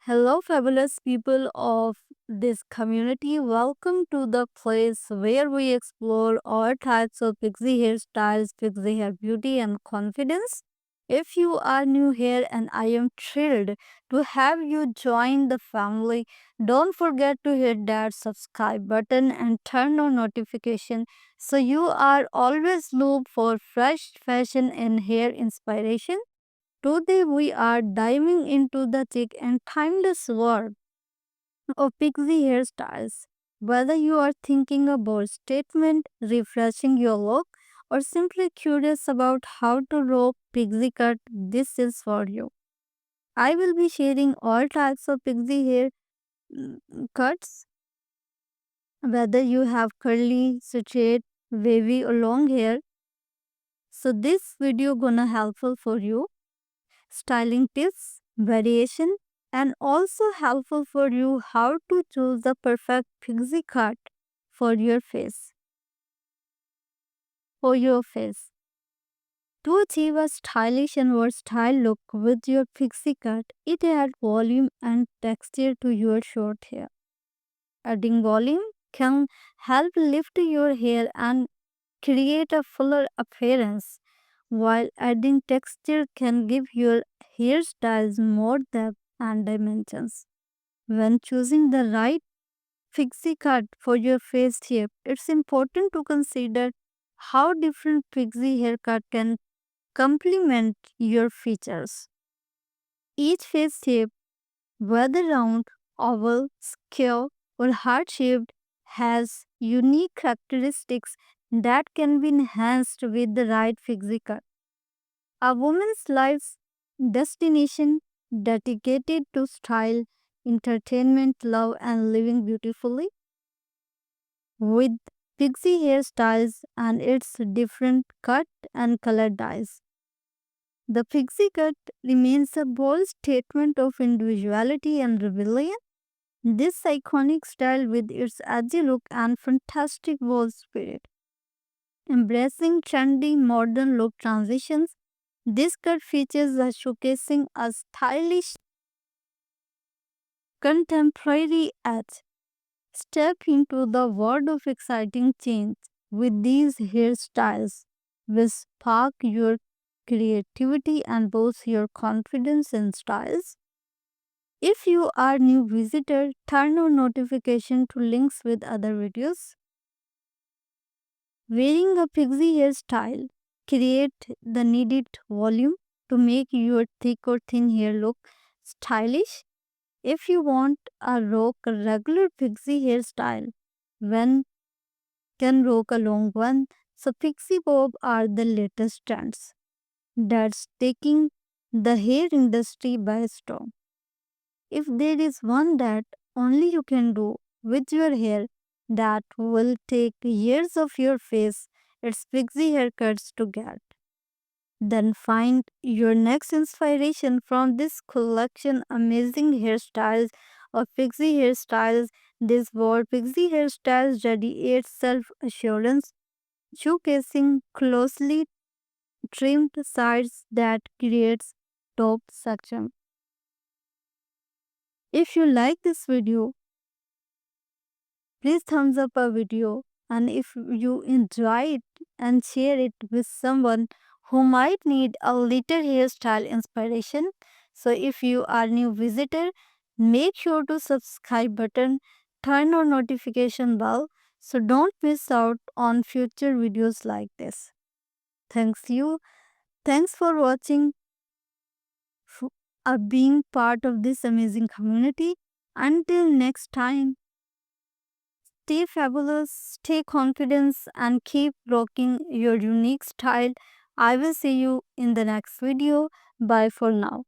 Hello, fabulous people of this community. Welcome to the place where we explore all types of pixie hairstyles, pixie hair beauty, and confidence. If you are new here, and I am thrilled to have you join the family, don't forget to hit that subscribe button and turn on notification so you are always looped for fresh fashion and hair inspiration. Today we are diving into the thick and timeless world of pixie hairstyles. Whether you are thinking about statement, refreshing your look, or simply curious about how to rock pixie cut, this is for you. I will be sharing all types of pixie hair cuts, whether you have curly, straight, wavy, or long hair. So this video gonna helpful for you styling tips, variation, and also helpful for you how to choose the perfect pixie cut for your face. For your face. To achieve a stylish and versatile look with your pixie cut, it adds volume and texture to your short hair. Adding volume can help lift your hair and create a fuller appearance, while adding texture can give your hairstyles more depth and dimensions. When choosing the right pixie cut for your face shape, it's important to consider how different pixie haircut can complement your features. Each face shape, whether round, oval, square, or heart shaped, has unique characteristics that can be enhanced with the right pixie cut. A woman's life's destination dedicated to style, entertainment, love, and living beautifully. With pixie hairstyles and its different cut and color dyes. The pixie cut remains a bold statement of individuality and rebellion. This iconic style, with its edgy look and fantastic bold spirit, embracing trendy modern look transitions, this cut features a showcasing a stylish contemporary edge. Step into the world of exciting change with these hairstyles, which spark your creativity and boost your confidence in styles. If you are new visitor, turn on notification to links with other videos. Wearing a pixie hairstyle create the needed volume to make your thick or thin hair look stylish. If you want a rock a regular pixie hairstyle, when can rock a long one, so pixie bob are the latest trends that's taking the hair industry by storm. If there is one that only you can do with your hair that will take years of your face, it's pixie haircuts to get. Then find your next inspiration from this collection amazing hairstyles of pixie hairstyles. This word pixie hairstyles radiates self-assurance, showcasing closely trimmed sides that creates top section. If you like this video, please thumbs up our video, and if you enjoy it and share it with someone who might need a little hairstyle inspiration. So if you are new visitor, make sure to subscribe button, turn on notification bell so don't miss out on future videos like this. Thanks you. Thanks for watching, being part of this amazing community. Until next time. Stay fabulous, stay confident, and keep rocking your unique style. I will see you in the next video. Bye for now.